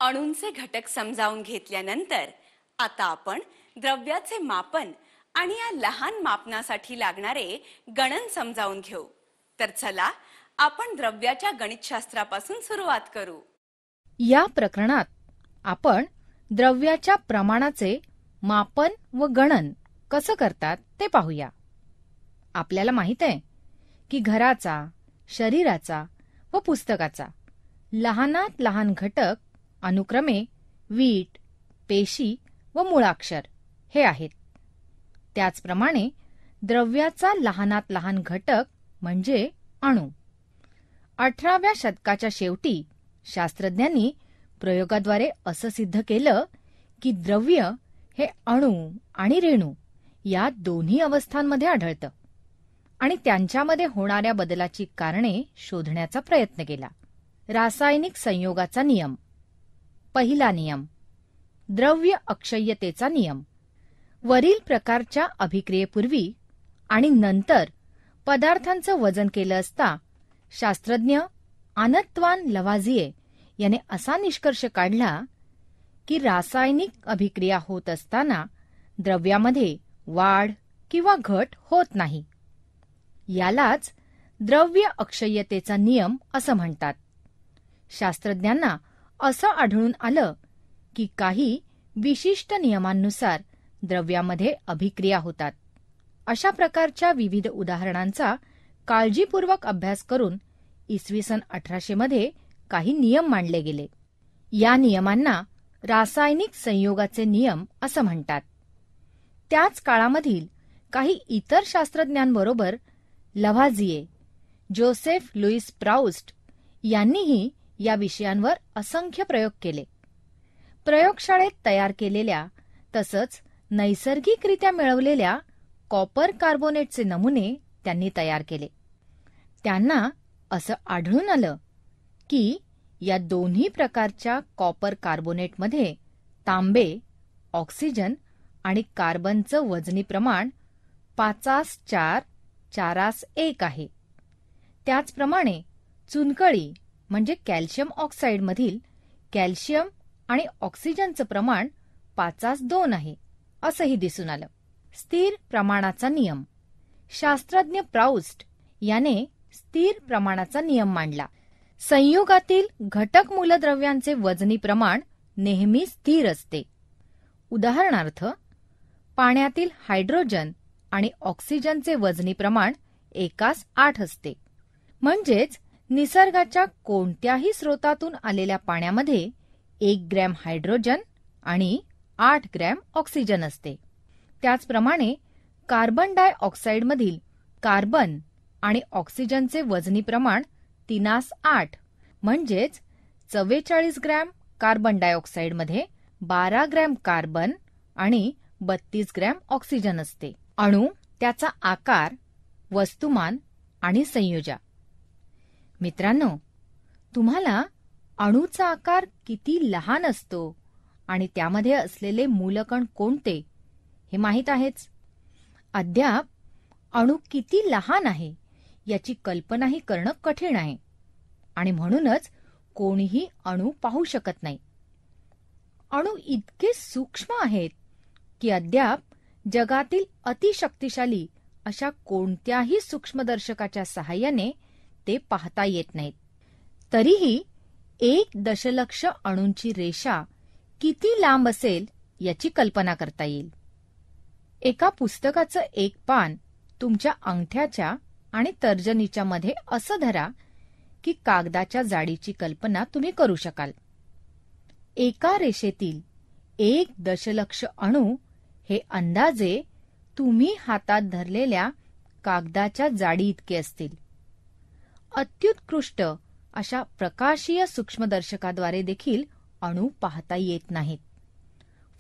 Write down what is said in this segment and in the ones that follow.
अणूंचे घटक समजावून घेतल्यानंतर आता आपण द्रव्याचे मापन आणि या लहान मापनासाठी लागणारे गणन समजावून घेऊ. तर चला आपण द्रव्याच्या गणितशास्त्रापासून सुरुवात करू. या प्रकरणात आपण द्रव्याच्या प्रमाणाचे मापन व गणन कसं करतात ते पाहूया. आपल्याला माहित आहे की घराचा, शरीराचा व पुस्तकाचा लहानात लहान घटक अनुक्रमे वीट, पेशी व मूळाक्षर हे आहेत. त्याचप्रमाणे द्रव्याचा लहानात लहान घटक म्हणजे अणू. 18व्या शतकाच्या शेवटी शास्त्रज्ञांनी प्रयोगाद्वारे असं सिद्ध केलं की द्रव्य हे अणू आणि रेणू या दोन्ही अवस्थांमध्ये आढळतं आणि त्यांच्यामध्ये होणाऱ्या बदलाची कारणे शोधण्याचा प्रयत्न केला. रासायनिक संयोगाचा नियम. पहिला नियम, द्रव्य अक्षय्यतेचा नियम. वरील प्रकारच्या अभिक्रियेपूर्वी आणि नंतर पदार्थांचं वजन केलं असता शास्त्रज्ञ आनत्वान लव्हाझिये याने असा निष्कर्ष काढला की रासायनिक अभिक्रिया होत असताना द्रव्यामध्ये वाढ किंवा घट होत नाही. यालाच द्रव्य अक्षय्यतेचा नियम असं म्हणतात. शास्त्रज्ञांना असं आढळून आलं की काही विशिष्ट नियमांनुसार द्रव्यामध्ये अभिक्रिया होतात. अशा प्रकारच्या विविध उदाहरणांचा काळजीपूर्वक अभ्यास करून इसवी सन 1800 मध्ये काही नियम मांडले गेले. या नियमांना रासायनिक संयोगाचे नियम असं म्हणतात. त्याच काळामधील काही इतर शास्त्रज्ञांबरोबर लव्हाझिये, जोसेफ लुईस प्राउस्ट यांनीही या विषयांवर असंख्य प्रयोग केले. प्रयोगशाळेत तयार केलेल्या तसंच नैसर्गिकरित्या मिळवलेल्या कॉपर कार्बोनेटचे नमुने त्यांनी तयार केले. त्यांना असं आढळून आलं की या दोन्ही प्रकारच्या कॉपर कार्बोनेटमध्ये तांबे, ऑक्सिजन आणि कार्बनचं वजनी प्रमाण 5:4, 4:1 आहे. त्याचप्रमाणे चुनकळी म्हणजे कॅल्शियम ऑक्साईडमधील कॅल्शियम आणि ऑक्सिजनचं प्रमाण 5:2 आहे असंही दिसून आलं. स्थिर प्रमाणाचा नियम. शास्त्रज्ञ प्राउस्ट याने स्थिर प्रमाणाचा नियम मांडला. संयुगातील घटक मूलद्रव्यांचे वजनी प्रमाण नेहमी स्थिर असते. उदाहरणार्थ, पाण्यातील हायड्रोजन आणि ऑक्सिजनचे वजनी प्रमाण 1:8 असते. म्हणजेच निसर्गाच्या कोणत्याही स्रोतातून आलेल्या पाण्यामध्ये 1 ग्रॅम हायड्रोजन आणि 8 ग्रॅम ऑक्सिजन असते. त्याचप्रमाणे कार्बन डायऑक्साईडमधील कार्बन आणि ऑक्सिजनचे वजनी प्रमाण 3:8 म्हणजेच 44 ग्रॅम कार्बन डायऑक्साईडमध्ये 12 ग्रॅम कार्बन आणि 32 ग्रॅम ऑक्सिजन असते. अणू, त्याचा आकार, वस्तुमान आणि संयोजा. मित्रांनो, तुम्हाला अणूचा आकार किती लहान असतो आणि त्यामध्ये असलेले मूलकण कोणते हे माहीत आहेच. अद्याप अणू किती लहान आहे याची कल्पनाही करणं कठीण आहे आणि म्हणूनच कोणीही अणू पाहू शकत नाही. अणू इतके सूक्ष्म आहेत की अद्याप जगातील अतिशक्तिशाली अशा कोणत्याही सूक्ष्मदर्शकाच्या सहाय्याने ते पाहता येत नाहीत. तरीही 1 दशलक्ष अणूंची रेषा किती लांब असेल याची कल्पना करता येईल. एका पुस्तकाचं एक पान तुमच्या अंगठ्याच्या आणि तर्जनीच्या मध्ये असं धरा की कागदाच्या जाडीची कल्पना तुम्ही करू शकाल. एका रेषेतील 1 दशलक्ष अणू हे अंदाजे तुम्ही हातात धरलेल्या कागदाच्या जाडी इतके असतील. अत्युत्कृष्ट अशा प्रकाशीय सूक्ष्मदर्शकाद्वारे देखील अणू पाहता येत नाहीत.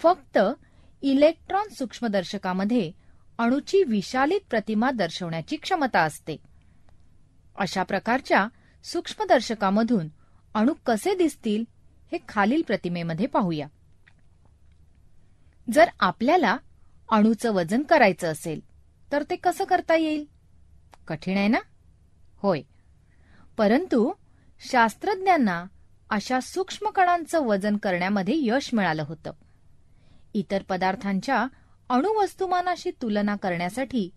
फक्त इलेक्ट्रॉन सूक्ष्मदर्शकामध्ये अणूची विशालित प्रतिमा दर्शवण्याची क्षमता असते. अशा प्रकारच्या सूक्ष्मदर्शकामधून अणू कसे दिसतील हे खालील प्रतिमेमध्ये पाहूया. जर आपल्याला अणूचं वजन करायचं असेल तर ते कसं करता येईल? कठीण आहे ना? होय. परंतु शास्त्रज्ञांना अशा सूक्ष्म कणांचं वजन करण्यामध्ये यश मिळालं होतं. इतर पदार्थांच्या अणुवस्तुमानाशी तुलना करण्यासाठी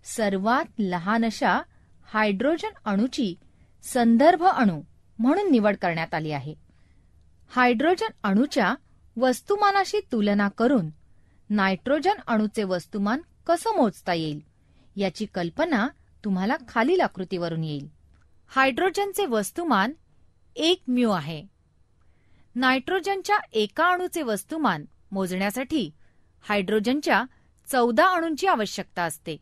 सर्वात लहान अशा हायड्रोजन अणूची संदर्भ अणू म्हणून निवड करण्यात आली आहे. हायड्रोजन अणूच्या वस्तुमानाशी तुलना करून नायट्रोजन अणूचे वस्तुमान कसं मोजता येईल याची कल्पना तुम्हाला खालील आकृतीवरून येईल. हायड्रोजनचे वस्तुमान 1 म्यू आहे. नायट्रोजनच्या एका अणूचे वस्तुमान मोजण्यासाठी हायड्रोजनच्या 14 अणूंची आवश्यकता असते.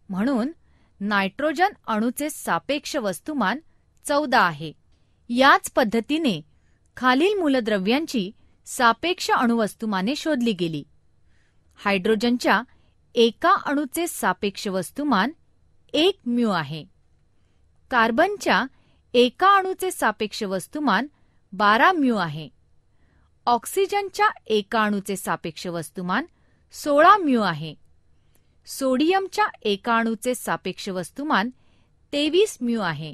म्हणून नायट्रोजन अणूचे सापेक्ष वस्तुमान 14 आहे. याच पद्धतीने खालील मूलद्रव्यांची सापेक्ष अणुवस्तुमाने शोधली गेली. हायड्रोजनच्या एका अणूचे सापेक्ष वस्तुमान 1 म्यू आहे. कार्बनच्या एका अणूचे सापेक्ष वस्तुमान 12 म्यू आहे. ऑक्सिजनच्या एका अणूचे सापेक्ष वस्तुमान 16 म्यू आहे. सोडियमच्या एका अणूचे सापेक्ष वस्तुमान 23 म्यू आहे.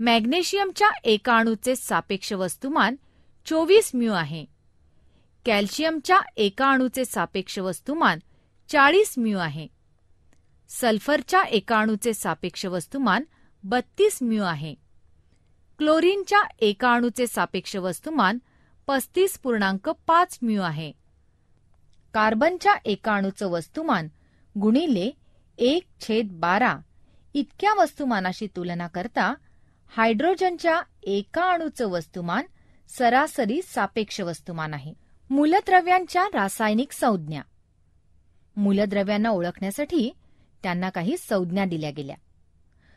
मॅग्नेशियमच्या एका अणूचे सापेक्ष वस्तुमान 24 म्यू आहे. कॅल्शियमच्या एका अणूचे सापेक्ष वस्तुमान 40 म्यू आहे. सल्फरच्या एका अणूचे सापेक्ष वस्तुमान 32 म्यू आहे. क्लोरीनच्या एका अणूचे सापेक्ष वस्तुमान 35.5 म्यू आहे. कार्बनच्या एका अणूचं वस्तुमान गुणिले 1/12 इतक्या वस्तुमानाशी तुलना करता हायड्रोजनच्या एका अणूचं वस्तुमान सरासरी सापेक्ष वस्तुमान आहे. मूलद्रव्यांच्या रासायनिक संज्ञा. मूलद्रव्यांना ओळखण्यासाठी त्यांना काही संज्ञा दिल्या गेल्या.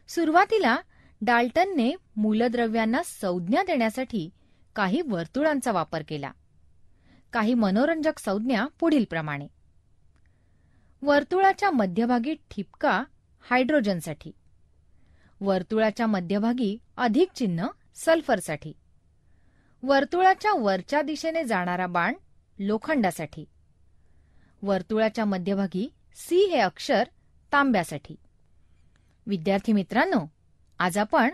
सुरुवातीला डाल्टनने मूलद्रव्यांना संज्ञा देण्यासाठी काही वर्तुळांचा वापर केला. काही मनोरंजक संज्ञा पुढीलप्रमाणे. वर्तुळाच्या मध्यभागी ठिपका हायड्रोजनसाठी. वर्तुळाच्या मध्यभागी अधिक चिन्ह सल्फरसाठी. वर्तुळाच्या वरच्या दिशेने जाणारा बाण लोखंडासाठी. वर्तुळाच्या मध्यभागी सी हे अक्षर तांब्यासाठी. विद्यार्थी मित्रांनो, आज आपण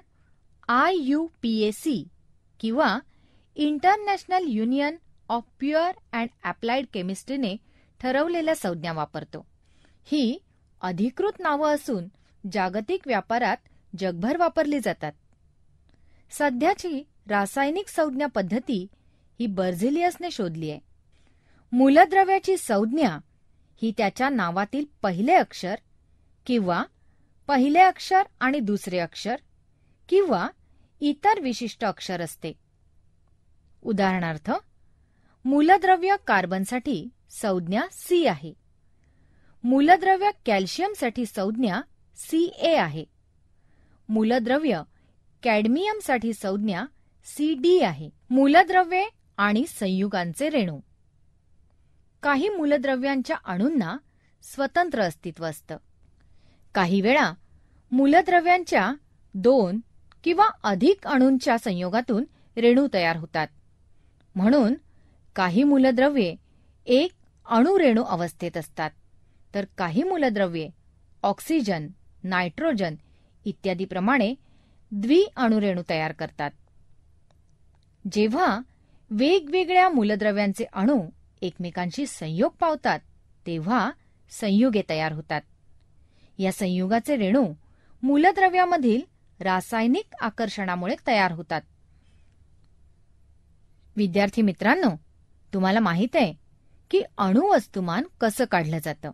IUPAC किंवा international union of pure and applied केमिस्ट्रीने ठरवलेल्या संज्ञा वापरतो. ही अधिकृत नावं असून जागतिक व्यापारात जगभर वापरली जातात. सध्याची रासायनिक संज्ञा पद्धती ही बर्झेलियसने शोधली आहे. मूलद्रव्याची संज्ञा ही त्याच्या नावातील पहिले अक्षर किंवा पहिले अक्षर आणि दुसरे अक्षर किंवा इतर विशिष्ट अक्षर असते. उदाहरणार्थ, मूलद्रव्य कार्बनसाठी संज्ञा C आहे. मूलद्रव्य कॅल्शियमसाठी संज्ञा Ca आहे. मूलद्रव्य कॅडमियमसाठी संज्ञा Cd आहे. मूलद्रव्ये आणि संयुगांचे रेणू. काही मूलद्रव्यांच्या अणूंना स्वतंत्र अस्तित्व असतं. काही वेळा मूलद्रव्यांच्या 2 किंवा अधिक अणूंच्या संयोगातून रेणू तयार होतात. म्हणून काही मूलद्रव्ये एक अणुरेणू अवस्थेत असतात, तर काही मूलद्रव्ये ऑक्सिजन, नायट्रोजन इत्यादीप्रमाणे द्विअणुरेणू तयार करतात. जेव्हा वेगवेगळ्या मूलद्रव्यांचे अणू एकमेकांशी संयोग पावतात तेव्हा संयुगे तयार होतात. या संयुगाचे रेणू मूलद्रव्यामधील रासायनिक आकर्षणामुळे तयार होतात. विद्यार्थी मित्रांनो, तुम्हाला माहित आहे की अणुवस्तुमान कसं काढलं जातं?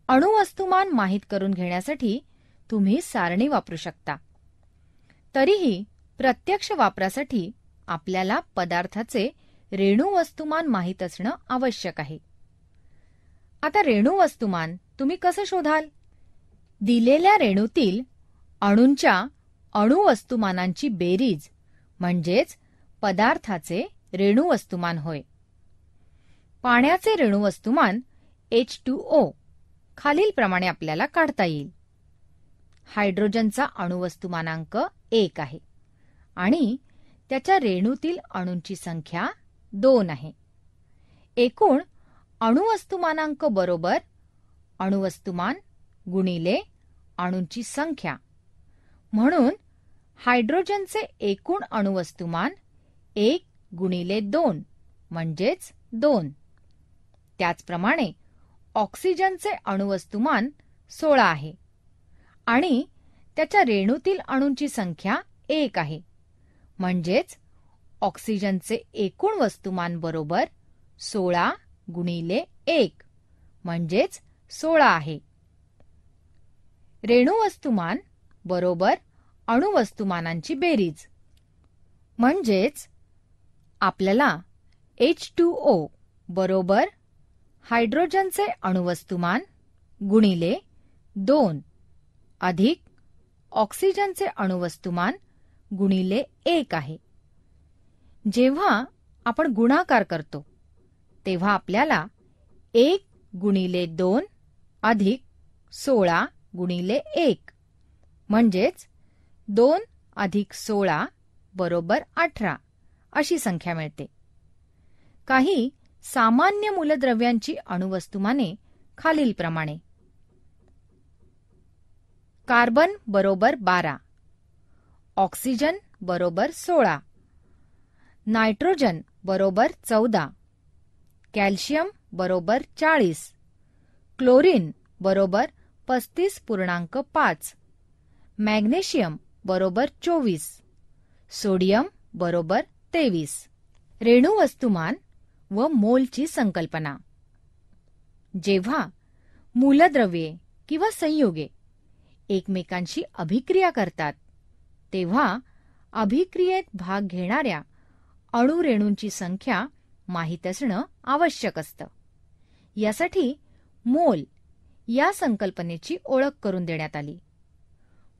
अणुवस्तुमान माहीत करून घेण्यासाठी तुम्ही सारणी वापरू शकता. तरीही प्रत्यक्ष वापरासाठी आपल्याला पदार्थाचे रेणुवस्तुमान माहीत असणं आवश्यक आहे. आता रेणुवस्तुमान तुम्ही कसं शोधाल? दिलेल्या रेणूतील अणूंच्या अणुवस्तुमानांची बेरीज म्हणजेच पदार्थाचे रेणुवस्तुमान होय. पाण्याचे रेणुवस्तुमान H2O खालीलप्रमाणे आपल्याला काढता येईल. हायड्रोजनचा अणुवस्तुमानांक 1 आहे आणि त्याच्या रेणूतील अणूंची संख्या 2 आहे. एकूण अणुवस्तुमानांक बरोबर अणुवस्तुमान गुणिले अणूंची संख्या. म्हणून हायड्रोजनचे एकूण अणुवस्तुमान 1 गुणिले 2 म्हणजेच 2. त्याचप्रमाणे ऑक्सिजनचे अणुवस्तुमान 16 आहे आणि त्याच्या रेणूतील अणूंची संख्या 1 आहे. म्हणजेच ऑक्सिजनचे एकूण वस्तुमान बरोबर 16 गुणिले 1 म्हणजेच 16 आहे. रेणुवस्तुमान बरोबर अणुवस्तुमानांची बेरीज. म्हणजेच आपल्याला H2O बरोबर हायड्रोजनचे अणुवस्तुमान गुणिले 2 अधिक ऑक्सिजनचे अणुवस्तुमान गुणिले 1 आहे. जेव्हा आपण गुणाकार करतो तेव्हा आपल्याला 1 गुणिले 2 अधिक 16 गुणिले 1 म्हणजेच 2 अधिक 16 बरोबर 18 अशी संख्या मिळते. काही सामान्य मूलद्रव्यांची अणुवस्तुमाने खालीलप्रमाणे: कार्बन बरोबर 12, ऑक्सिजन बरोबर 16, नायट्रोजन बरोबर 14, कॅल्शियम बरोबर 40, क्लोरीन बरोबर 35.5, मॅग्नेशियम बरोबर 24, सोडियम बरोबर 23. रेणुवस्तुमान व मोलची संकल्पना. जेव्हा मूलद्रव्ये किंवा संयुगे एकमेकांशी अभिक्रिया करतात तेव्हा अभिक्रियेत भाग घेणाऱ्या अणुरेणूंची संख्या माहीत असणं आवश्यक असतं. यासाठी मोल या संकल्पनेची ओळख करून देण्यात आली.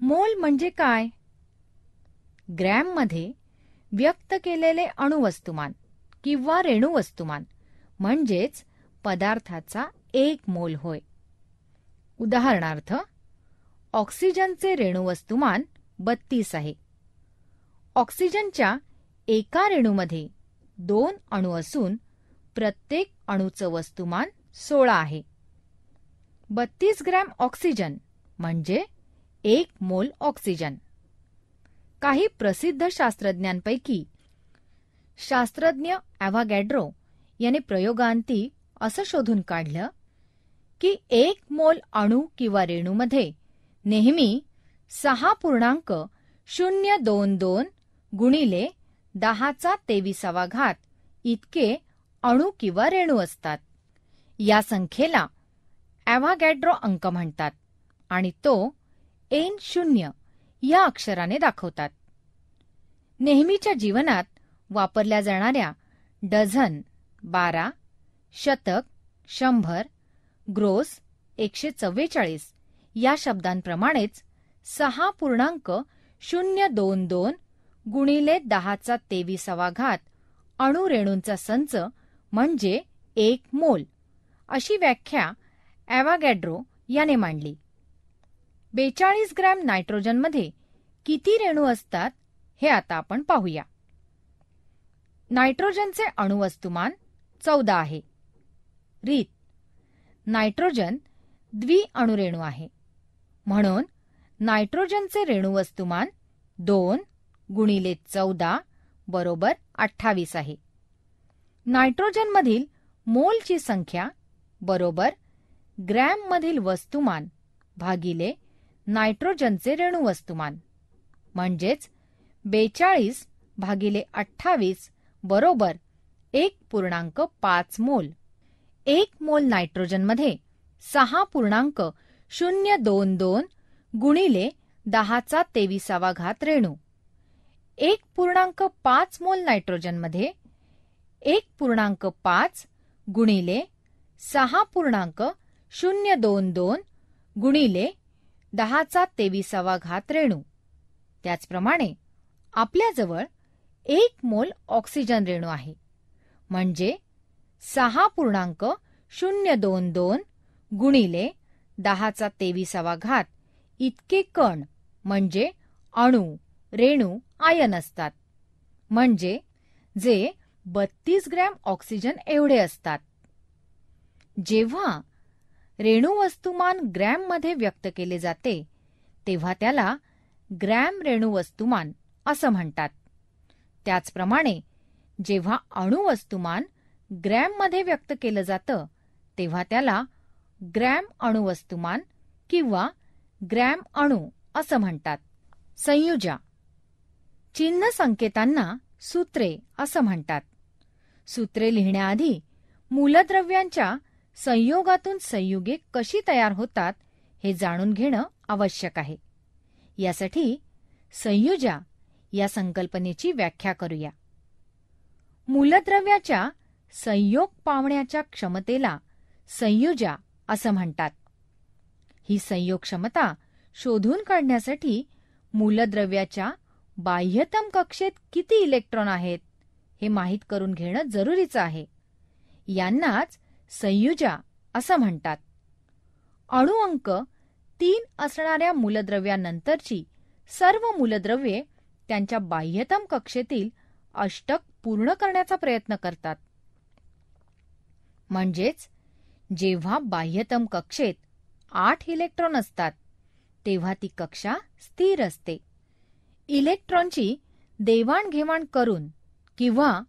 मोल म्हणजे काय? ग्रॅममध्ये व्यक्त केलेले अणुवस्तुमान किंवा रेणुवस्तुमान म्हणजेच पदार्थाचा 1 मोल होय. उदाहरणार्थ, ऑक्सिजनचे रेणुवस्तुमान 32 आहे. ऑक्सिजनच्या एका रेणूमध्ये 2 अणू असून प्रत्येक अणूचं वस्तुमान 16 आहे. 32 ग्रॅम ऑक्सिजन म्हणजे 1 मोल ऑक्सिजन. काही प्रसिद्ध शास्त्रज्ञांपैकी शास्त्रज्ञ ॲव्होगॅड्रो याने प्रयोगांती असं शोधून काढलं की 1 मोल अणू किंवा रेणूमध्ये नेहमी 6.022 गुणिले 1023 इतके अणू किंवा रेणू असतात. या संख्येला ॲव्होगॅड्रो अंक म्हणतात आणि तो N0 या अक्षराने दाखवतात. नेहमीच्या जीवनात वापरल्या जाणाऱ्या डझन, 12, शतक, 100, ग्रोस, 144 या शब्दांप्रमाणेच 6.022 गुणिले 1023 अणुरेणूंचा संच म्हणजे 1 मोल अशी व्याख्या ॲव्होगॅड्रो याने मांडली. 42 ग्रॅम नायट्रोजनमध्ये किती रेणू असतात हे आता आपण पाहूया. नायट्रोजनचे अणुवस्तुमान 14 आहे. रीत: नायट्रोजन द्विअणुरेणू आहे म्हणून नायट्रोजनचे रेणुवस्तुमान 2 गुणिले 14 बरोबर 28 आहे. नायट्रोजनमधील मोलची संख्या बरोबर ग्रॅममधील वस्तुमान भागिले नायट्रोजनचे रेणुवस्तुमान म्हणजेच 42 भागिले 28 बरोबर 1.5 मोल. 1 मोल नायट्रोजनमध्ये 6.022 गुणिले 1023 रेणू. 1.5 मोल नायट्रोजनमध्ये 1.5 गुणिले 6.022 गुणिले 1023 रेणू. त्याचप्रमाणे आपल्याजवळ 1 मोल ऑक्सिजन रेणू आहे म्हणजे 6.022 गुणिले 1023 इतके कण म्हणजे अणू, रेणू, आयन असतात म्हणजे जे 32 ग्रॅम ऑक्सिजन एवढे असतात. जेव्हा रेणुवस्तुमान ग्रॅममध्ये व्यक्त केले जाते तेव्हा त्याला ग्रॅम रेणुवस्तुमान असं म्हणतात. त्याचप्रमाणे जेव्हा अणुवस्तुमान ग्रॅममध्ये व्यक्त केलं जातं तेव्हा त्याला ग्रॅम अणुवस्तुमान किंवा ग्रॅम अणू असं म्हणतात. संयुजा. चिन्ह संकेतांना सूत्रे असं म्हणतात. सूत्रे लिहिण्याआधी मूलद्रव्यांच्या संयोगातून संयुगे कशी तयार होतात हे जाणून घेणं आवश्यक आहे. यासाठी संयुजा या संकल्पनेची व्याख्या करूया. मूलद्रव्याच्या संयोग पावण्याच्या क्षमतेला संयुजा असं म्हणतात. ही संयोग क्षमता शोधून काढण्यासाठी मूलद्रव्याच्या बाह्यतम कक्षेत किती इलेक्ट्रॉन आहेत हे माहीत करून घेणं जरुरीचं आहे. यांनाच संयुजा असं म्हणतात. अणुअंक 3 असणाऱ्या मूलद्रव्यानंतरची सर्व मूलद्रव्ये त्यांच्या बाह्यतम कक्षेतील अष्टक पूर्ण करण्याचा प्रयत्न करतात. म्हणजेच जेव्हा बाह्यतम कक्षेत 8 इलेक्ट्रॉन असतात तेव्हा ती कक्षा स्थिर असते. इलेक्ट्रॉनची देवाणघेवाण करून किंवा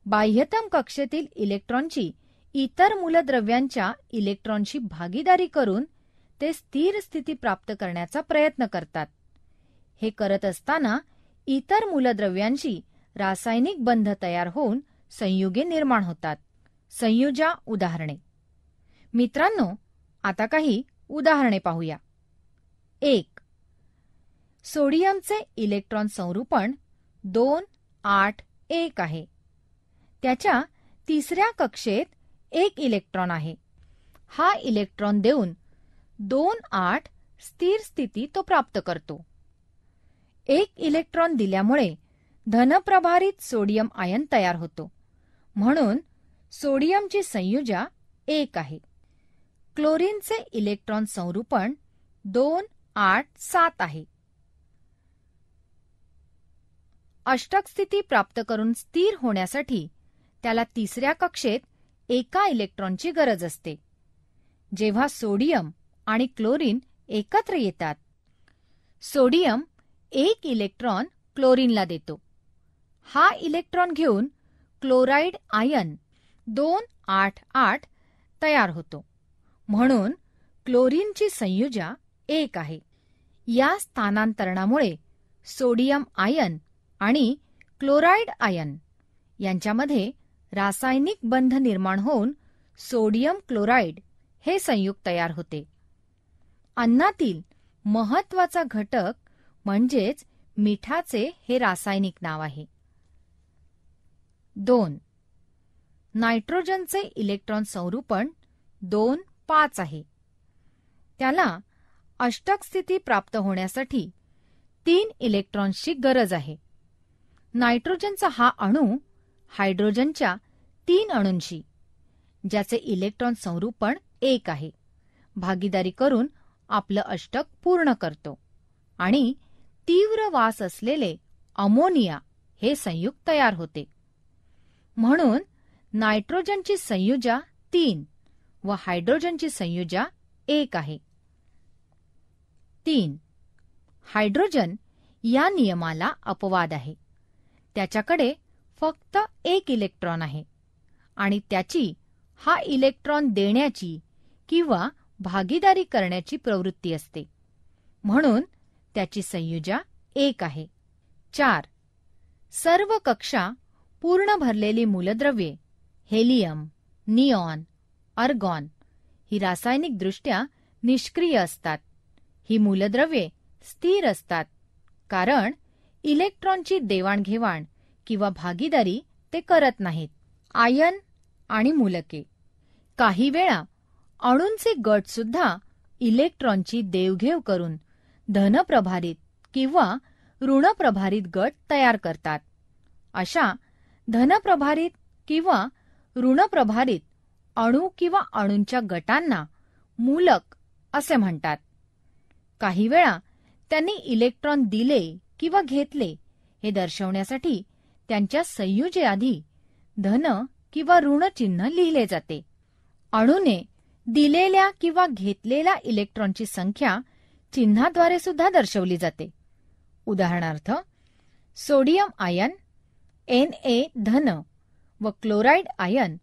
बाह्यतम कक्षेतील इलेक्ट्रॉनची इतर मूलद्रव्यांच्या इलेक्ट्रॉनशी भागीदारी करून ते स्थिर स्थिती प्राप्त करण्याचा प्रयत्न करतात. हे करत असताना इतर मूलद्रव्यांशी रासायनिक बंध तयार होऊन संयुगे निर्माण होतात. संयुजा उदाहरणे. मित्रांनो, आता काही उदाहरणे पाहूया. 1. सोडियमचे इलेक्ट्रॉन संरूपण 2, 8, 1 आहे. त्याच्या तिसऱ्या कक्षेत 1 इलेक्ट्रॉन आहे. हा इलेक्ट्रॉन देऊन 2, 8 स्थिर स्थिती तो प्राप्त करतो. 1 इलेक्ट्रॉन दिल्यामुळे धनप्रभारित सोडियम आयन तयार होतो. म्हणून सोडियमची संयुजा 1 आहे. क्लोरीनचे इलेक्ट्रॉन संरूपण 2, 8, 7 आहे. अष्टक स्थिती प्राप्त करून स्थिर होण्यासाठी त्याला तिसऱ्या कक्षेत 1 इलेक्ट्रॉनची गरज असते. जेव्हा सोडियम आणि क्लोरीन एकत्र येतात, सोडियम 1 इलेक्ट्रॉन क्लोरीनला देतो. हा इलेक्ट्रॉन घेऊन क्लोराईड आयन 2, 8, 8 तयार होतो. म्हणून क्लोरीनची संयुजा 1 आहे. या स्थानांतरणामुळे सोडियम आयन आणि क्लोराईड आयन यांच्यामध्ये रासायनिक बंध निर्माण होऊन सोडियम क्लोराईड हे संयुग तयार होते. अन्नातील महत्वाचा घटक म्हणजेच मिठाचे हे रासायनिक नाव आहे. 2. नायट्रोजनचे इलेक्ट्रॉन संरूपण 2, 5 आहे. त्याला अष्टक स्थिती प्राप्त होण्यासाठी 3 इलेक्ट्रॉन्सची गरज आहे. नायट्रोजनचा हा अणू हायड्रोजनच्या 3 अणूंशी, ज्याचे इलेक्ट्रॉन संरूपण 1 आहे, भागीदारी करून आपलं अष्टक पूर्ण करतो आणि तीव्र वास असलेले अमोनिया हे संयुग तयार होते. म्हणून नायट्रोजनची संयुजा 3 व हायड्रोजनची संयुजा 1 आहे. 3. हायड्रोजन या नियमाला अपवाद आहे. त्याच्याकडे फक्त 1 इलेक्ट्रॉन आहे आणि त्याची हा इलेक्ट्रॉन देण्याची किंवा भागीदारी करण्याची प्रवृत्ती असते. म्हणून त्याची संयुजा 1 आहे. 4. सर्व कक्षा पूर्ण भरलेली मूलद्रव्ये हेलियम, निऑन, अर्गॉन ही रासायनिकदृष्ट्या निष्क्रिय असतात. ही मूलद्रव्ये स्थिर असतात कारण इलेक्ट्रॉनची देवाणघेवाण किंवा भागीदारी ते करत नाहीत. आयन आणि मूलके. काही वेळा अणूंचे गट सुद्धा इलेक्ट्रॉनची देवघेव करून धनप्रभारित किंवा ऋणप्रभारित गट तयार करतात. अशा धनप्रभारित किंवा ऋणप्रभारित अणू किंवा अणूंच्या गटांना मूलक असे म्हणतात. काही वेळा त्यांनी इलेक्ट्रॉन दिले किंवा घेतले हे दर्शवण्यासाठी त्यांच्या संयुजेआधी धन किंवा ऋण चिन्ह लिहिले जाते. अणूने दिलेल्या किंवा घेतलेल्या इलेक्ट्रॉनची संख्या चिन्हाद्वारे सुद्धा दर्शवली जाते. उदाहरणार्थ, सोडियम आयन Na धन व क्लोराईड आयन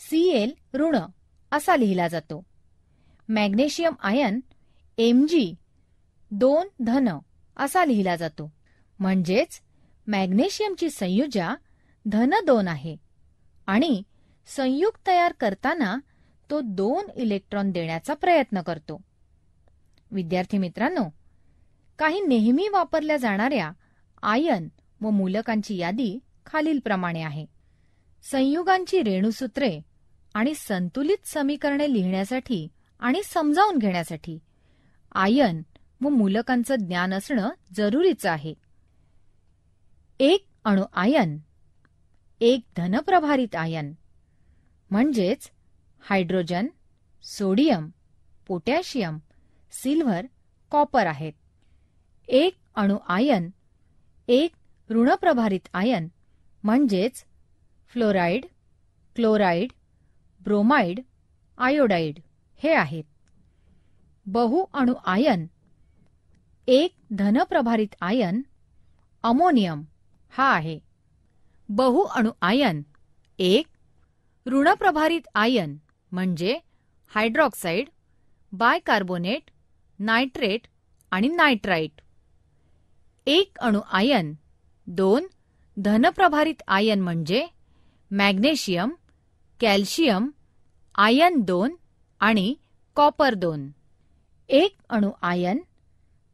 Cl ऋण असा लिहिला जातो. मॅग्नेशियम आयन Mg2 धन असा लिहिला जातो. म्हणजेच मॅग्नेशियमची संयुजा धन 2 आहे आणि संयुग तयार करताना तो 2 इलेक्ट्रॉन देण्याचा प्रयत्न करतो. विद्यार्थी मित्रांनो, काही नेहमी वापरल्या जाणाऱ्या आयन व मूलकांची यादी खालीलप्रमाणे आहे. संयुगांची रेणुसूत्रे आणि संतुलित समीकरणे लिहिण्यासाठी आणि समजावून घेण्यासाठी आयन व मूलकांचं ज्ञान असणं जरुरीचं आहे. एक अणु आयन, एक धनप्रभारित आयन म्हणजेच hydrogen, sodium, potassium, silver, copper आहेत. एक अणु आयन, एक ऋणप्रभारित आयन म्हणजेच फ्लोराईड, क्लोराईड, ब्रोमाइड, आयोडाइड हे आहेत. बहुअणु आयन, एक धनप्रभारित आयन अमोनियम हा आहे. बहुअणु आयन, एक ऋणप्रभारित आयन म्हणजे हायड्रॉक्साईड, बायकार्बोनेट, नायट्रेट आणि नायट्राइट. एक अणु आयन, दोन धनप्रभारित आयन म्हणजे मॅग्नेशियम, कॅल्शियम, आयन 2 आणि कॉपर 2. एक अणु आयन,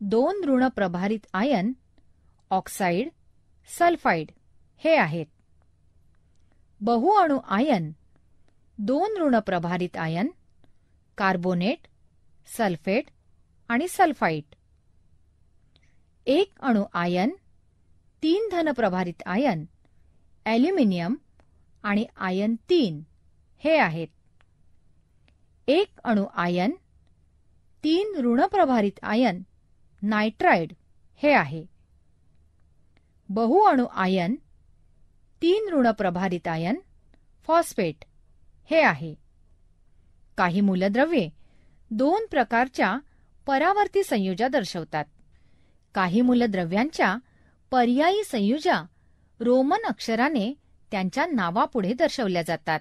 दोन ऋणप्रभारित आयन ऑक्साईड, सल्फाइड हे आहेत. बहुअणु आयन, दोन ऋणप्रभारित आयन कार्बोनेट, सल्फेट आणि सल्फाइड. एक अणु आयन, तीन धनप्रभारित आयन ॲल्युमिनियम आणि आयन 3 हे आहेत. एक अणु आयन, तीन ऋणप्रभारित आयन नायट्राइड हे आहे. बहुअणु आयन, तीन ऋणप्रभारित आयन फॉस्फेट हे आहे. काही मूलद्रव्ये दोन प्रकारच्या परावर्ती संयुजा दर्शवतात. काही मूलद्रव्यांच्या पर्यायी संयुजा रोमन अक्षराने त्यांच्या नावापुढे दर्शवल्या जातात.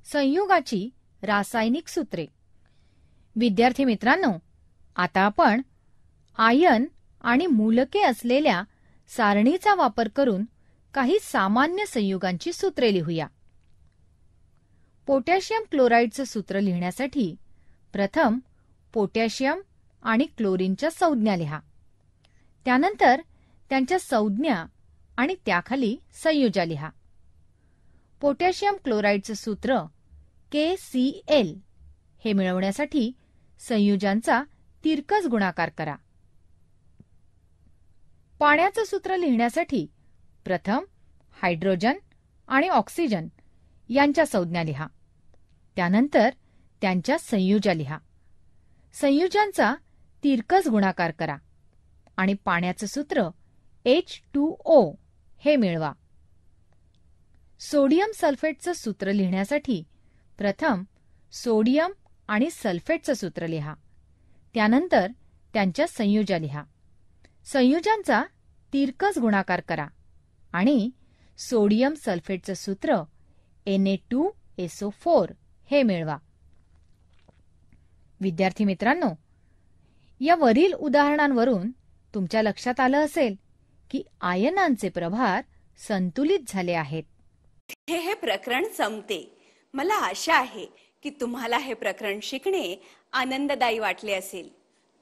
संयुगाची रासायनिक सूत्रे. विद्यार्थी मित्रांनो, आता आपण आयन आणि मूलके असलेल्या सारणीचा वापर करून काही सामान्य संयुगांची सूत्रे लिहूया. पोटॅशियम क्लोराईडचं सूत्र लिहिण्यासाठी प्रथम पोटॅशियम आणि क्लोरीनच्या संज्ञा लिहा. त्यानंतर त्यांच्या संज्ञा आणि त्याखाली संयुजा लिहा. पोटॅशियम क्लोराईडचं सूत्र KCl हे मिळवण्यासाठी संयुजांचा तिरकस गुणाकार करा. पाण्याचं सूत्र लिहिण्यासाठी प्रथम हायड्रोजन आणि ऑक्सिजन यांच्या संज्ञा लिहा. त्यानंतर त्यांच्या संयुजा लिहा. संयुजांचा तिरकस गुणाकार करा आणि पाण्याचं सूत्र H2O हे मिळवा. सोडियम सल्फेटचं सूत्र लिहिण्यासाठी प्रथम सोडियम आणि सल्फेटचं सूत्र लिहा. त्यानंतर त्यांच्या संयुजा लिहा. संयुजांचा तिरकस गुणाकार करा आणि सोडियम सल्फेटचं सूत्र Na2SO4 हे मिळवा. विद्यार्थी मित्रांनो, या वरील उदाहरणांवरून तुमच्या लक्षात आलं असेल की आयनांचे प्रभार संतुलित झाले आहेत. हे प्रकरण संपते. मला आशा आहे की तुम्हाला हे प्रकरण शिकणे आनंददायी वाटले असेल.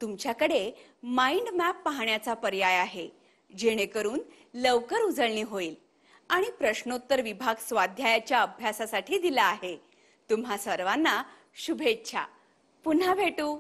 तुमच्याकडे माइंड मॅप पाहण्याचा पर्याय आहे, जेणेकरून लवकर उजळणी होईल. आणि प्रश्नोत्तर विभाग स्वाध्यायाच्या अभ्यासासाठी दिला आहे. तुम्हा सर्वांना शुभेच्छा. पुन्हा भेटू.